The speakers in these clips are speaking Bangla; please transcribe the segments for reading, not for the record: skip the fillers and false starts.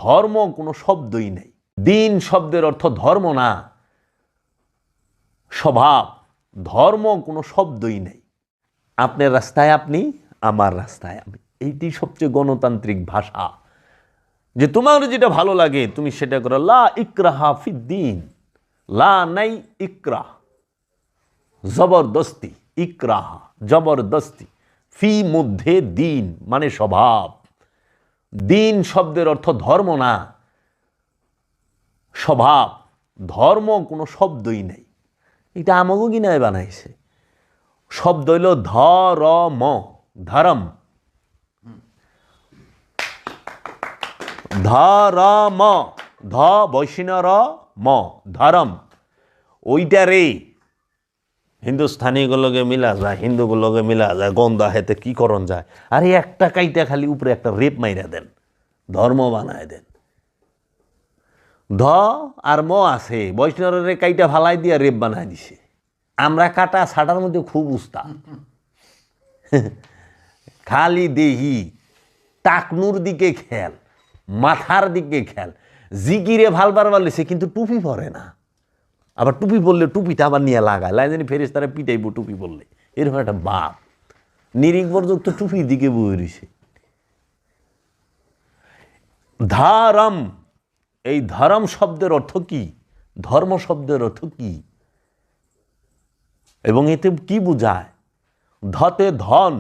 ধর্ম কোনো শব্দই নেই। দিন শব্দের অর্থ ধর্ম না, স্বভাব। ধর্ম কোনো শব্দই নেই। আপনার রাস্তায় আপনি, আমার রাস্তায় আমি, এইটি সবচেয়ে গণতান্ত্রিক ভাষা, যে তোমার যেটা ভালো লাগে তুমি সেটা করো। লা ইকরাহা ফিদ্দিন, লা নাই ইকরাহ, জবরদস্তি। ইকরাহা জবরদস্তি, ফি মধ্যে দিন মানে স্বভাব। দিন শব্দের অর্থ ধর্ম না, স্বভাব। ধর্ম কোনো শব্দই নেই। এটা আমাকে কিনায় বানাইছে। শব্দ হইল ধরম, ধরম, ধরম, ধ বৈষ্ণর ম, ধরম। ওইটা রে হিন্দুস্থানীগুলোকে মিলা যায়, হিন্দুগুলোকে মিলা যায়, গন্ধা হেতে কি করণ যায়। আরে একটা কাইটা খালি উপরে একটা রেপ মাইরা দেন, ধর্ম বানায় দেন। ধ আর ম আছে, বৈষ্ণবের কাইটা ফালাই দিয়া রেপ বানায় দিছে। আমরা কাটা ছাটার মধ্যে খুব উস্তাদ। খালি দেহি টাকনুর দিকে খেয়াল, মাথার দিকে খেয়াল। জিকিরে ভালবার বালিছে কিন্তু টুপি পরে না। আবার টুপি পরলে টুপিটা আবার নিয়ে লাগায়, লাইজানি ফেরেশতারা পিটাইব টুপি পরলে। এরকম একটা বাপ নিরিক পর্যন্ত টুপির দিকে বয়ে রয়েছে। ধরম, এই ধরম শব্দের অর্থ কি, ধর্ম শব্দের অর্থ কি, এবং এতে কি বোঝায়? ধতে ধন,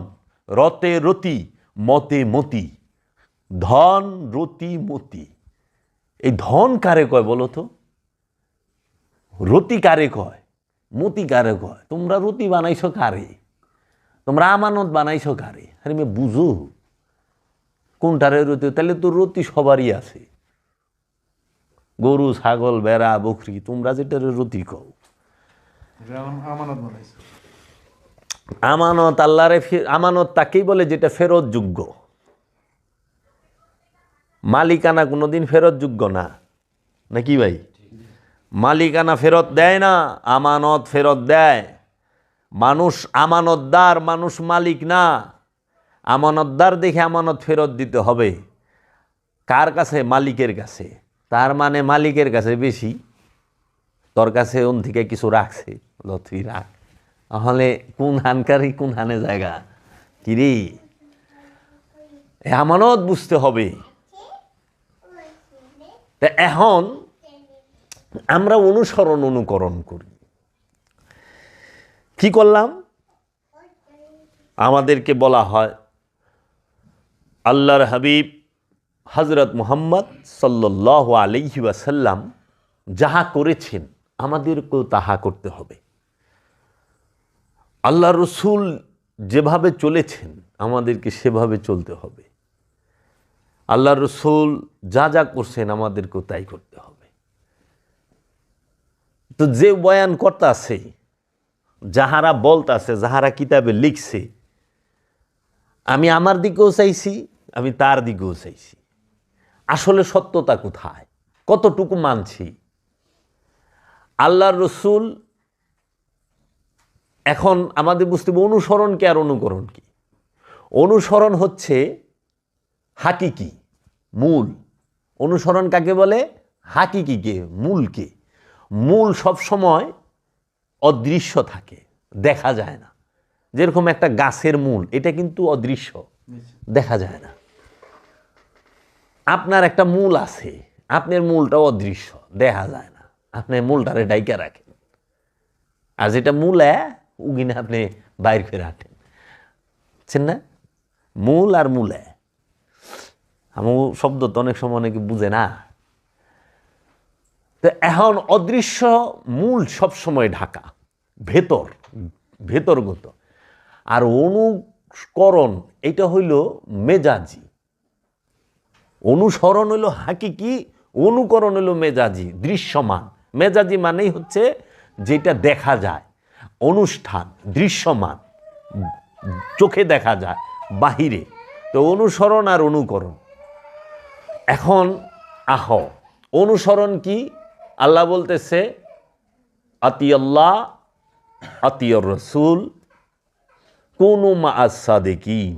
রতে রতি, মতে মতি। ধন, রতি, মতি। এই ধন কারে কয় বলো তো? রতি কারে কয়? মতি কারে কয়? তোমরা রতি বানাইছো কারে? তোমরা আমানত বানাইছো কারে? আরে মেয়ে বুঝো কোনটারে রতি? তাহলে তো রতি সবারই আছে, গরু, ছাগল, বেড়া, বকরি। তোমরা যেটারে রতি কও, আমানত আল্লাহরে। আমানত তাকেই বলে যেটা ফেরত যোগ্য। মালিকানা কোনোদিন ফেরত যোগ্য না, নাকি ভাই? মালিকানা ফেরত দেয় না, আমানত ফেরত দেয়। মানুষ আমানতদার, মানুষ মালিক না। আমানতদার দেখে আমানত ফেরত দিতে হবে। কার কাছে? মালিকের কাছে। তার মানে মালিকের কাছে বেশি, তোর কাছে ওন থেকে কিছু রাখছে, তুই রাখ। তাহলে কোন হানকারী কোন হানে জায়গা কিরে? আমানত বুঝতে হবে। তা এখন আমরা অনুকরণ করি। কি করলাম? আমাদেরকে বলা হয় আল্লাহর হাবিব হযরত মুহাম্মদ সাল্লাল্লাহু আলাইহি ওয়াসাল্লাম যাহা করেছেন আমাদেরকেও তাহা করতে হবে। আল্লাহ রসুল যেভাবে চলেছেন আমাদেরকে সেভাবে চলতে হবে। আল্লাহ রসুল যা যা করছেন আমাদেরকেও তাই করতে হবে। তো যে বয়ান করতাছে, যাহারা বলতাছে, যাহারা কিতাবে লিখছে, আমি আমার দিকেও চাইছি, আমি তার দিকেও চাইছি। আসলে সত্যতা কোথায়, কতটুকু মানছি? আল্লাহর রসুল এখন আমাদের বুঝতে হবে অনুসরণ কি আর অনুকরণ কি। অনুসরণ হচ্ছে হাকিকি, মূল। অনুসরণ কাকে বলে? হাকিকিকে, মূলকে। মূল সবসময় অদৃশ্য থাকে, দেখা যায় না। যেরকম একটা গাছের মূল, এটা কিন্তু অদৃশ্য, দেখা যায় না। আপনার একটা মূল আছে, আপনার মূলটাও অদৃশ্য, দেখা যায় না। আপনি মূলটারে ডাইকা রাখেন, আর যেটা মূল উগিনে আপনি বাইর করে রাখেন, বুঝছেন না? মূল আর মূলে আমার শব্দ তো অনেক সময় অনেকে বুঝে না। তো এখন অদৃশ্য মূল সবসময় ঢাকা, ভেতরগত। আর অনুকরণ এটা হইল মেজাজি। অনুসরণ হইল হাকিকি, অনুকরণ হইল মেজাজি, দৃশ্যমান। মেজাজি মানেই হচ্ছে যেটা দেখা যায়, অনুষ্ঠান, দৃশ্যমান, চোখে দেখা যায়, বাহিরে। তো অনুসরণ আর অনুকরণ। এখন অনুসরণ কি? আল্লাহ বলতেছে আতিয়াল্লাহ আতিয়র রসুল কুনু মা আস-সাদিকিন।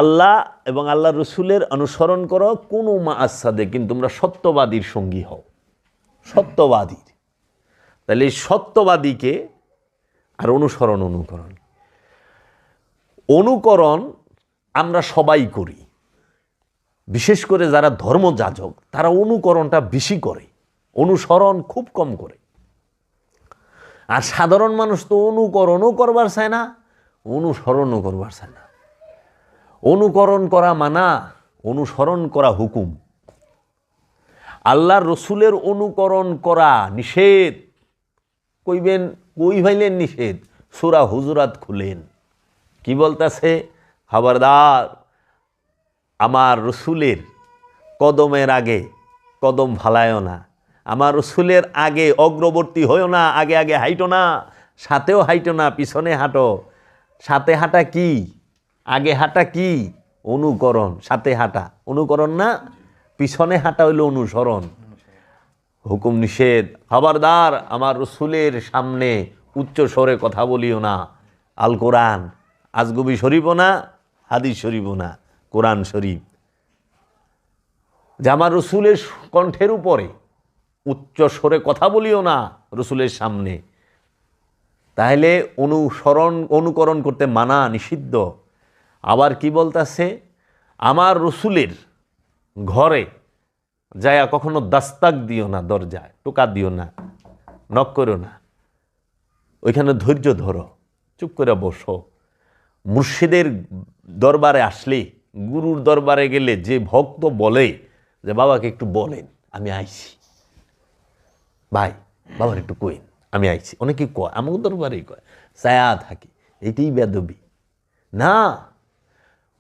আল্লাহ এবং আল্লাহ রসুলের অনুসরণ করো কোনো মা আসাদে, কিন্তু তোমরা সত্যবাদীর সঙ্গী হও, সত্যবাদীর। তাহলে এই সত্যবাদীকে আর অনুকরণ অনুকরণ আমরা সবাই করি, বিশেষ করে যারা ধর্মযাজক তারা অনুকরণটা বেশি করে, অনুসরণ খুব কম করে। আর সাধারণ মানুষ তো অনুকরণও করবার চায় না, অনুসরণও করবার চায় না। অনুকরণ করা মানা, অনুসরণ করা হুকুম। আল্লাহর রসুলের অনুকরণ করা নিষেধ। কইবেন কই ভাইলেন নিষেধ? সূরা হুজুরাত খুলেন, কি বলতেছে? খবরদার, আমার রসুলের কদমের আগে কদম ফালায়ও না, আমার রসুলের আগে অগ্রবর্তী হইও না, আগে আগে হাইটো না, সাথেও হাইটো না, পিছনে হাঁটো। সাথে হাঁটা কি? আগে হাঁটা কি? অনুকরণ। সাথে হাঁটা অনুকরণ না, পিছনে হাঁটা হইল অনুসরণ। হুকুম নিষেধ। খবরদার, আমার রসুলের সামনে উচ্চ স্বরে কথা বলিও না। আল কোরআন, আজগুবি শরীফও না, হাদিস শরীফও না, কোরআন শরীফ। যে আমার রসুলের কণ্ঠের উপরে উচ্চ স্বরে কথা বলিও না রসুলের সামনে। তাহলে অনুকরণ করতে মানা, নিষিদ্ধ। আবার কি বলতেছে? আমার রসুলের ঘরে যায়া কখনো দাস্তাক দিও না, দরজায় টোকা দিও না, নক করো না, ওইখানে ধৈর্য ধরো, চুপ করে বসো। মুর্শিদের দরবারে আসলে, গুরুর দরবারে গেলে যে ভক্ত বলে যে বাবাকে একটু বলেন আমি আইছি, ভাই বাবার একটু কইন আমি আইছি, অনেকে কয়, আমাকে দরবারেই কয়, ছায়া থাকি, এইটাই বেদবি না।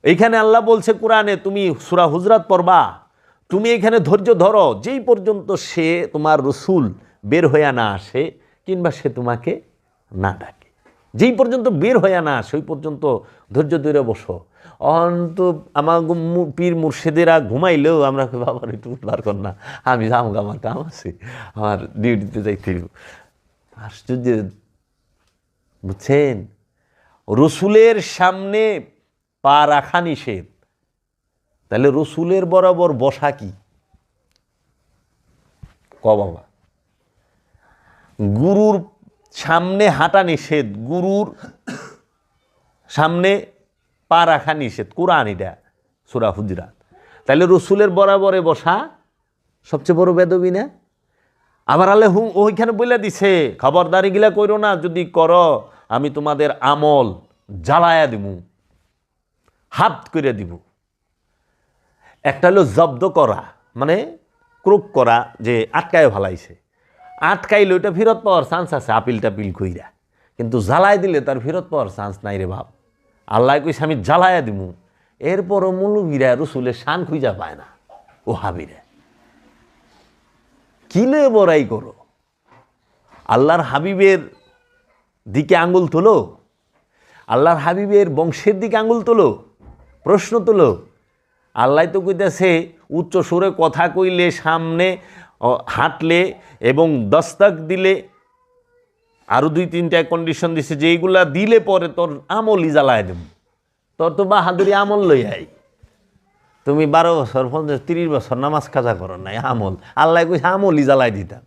এইখানে আল্লাহ বলছে কোরআনে, তুমি সূরা হুজরাত পড়বা, তুমি এখানে ধৈর্য ধরো যেই পর্যন্ত সে তোমার রসুল বের হইয়া না আসে, কিংবা সে তোমাকে না ডাকে। যেই পর্যন্ত বের হইয়া না আসে ওই পর্যন্ত ধৈর্য ধরে বসো। অন্ত আমার পীর মুর্শিদেরা ঘুমাইলেও আমরা বাবার একটু উদ্ধার কর না, আমি যাবো, আমার কাম আছে, আমার ডিউটিতে যাইতে। আশ্চর্য, বুঝছেন? রসুলের সামনে পা রাখা নিষেধ। তাহলে রসুলের বরাবর বসা কি? বাবা, গুরুর সামনে হাঁটা নিষেধ, গুরুর সামনে পা রাখা নিষেধ, কোরআন এটা, সূরা হুজরাত। তাহলে রসুলের বরাবরে বসা সবচেয়ে বড় বেদবি না? আবার আল্লাহ ওইখানে বলে দিছে, খবরদারি গিলা কইরো না, যদি করো আমি তোমাদের আমল জ্বালায়া দিব, হাত করে দিব। একটা হলো জব্দ করা, মানে ক্রোক করা, যে আটকায় ভালাইছে, আটকাইলে ওইটা ফেরত পাওয়ার চান্স আছে আপিল টাপিল কইরা, কিন্তু জ্বালাই দিলে তার ফেরত পাওয়ার চান্স নাই রে বাপ। আল্লাহ কইছে আমি জ্বালায়া দিব। এরপরও মুলুবিরা রসুলের শান খুঁজা পায় না, ও হাবিরা কিলে বড়াই করো, আল্লাহর হাবিবের দিকে আঙ্গুল তোলো, আল্লাহর হাবিবের বংশের দিকে আঙ্গুল তোলো, প্রশ্ন তোলো। আল্লাহ তো কইতেছে উচ্চ সুরে কথা কইলে, সামনে হাঁটলে এবং দস্তক দিলে, আরও 2-3টা কন্ডিশন দিছে, যে এইগুলা দিলে পরে তোর আমলই জ্বালায় দেব। তোর তো বাহাদুরি আমল লই আই, তুমি 12 বছর 30 বছর নামাজ কাজা করো নাই, আমল আল্লাহ কইছে আমলই জ্বালাই দিতাম।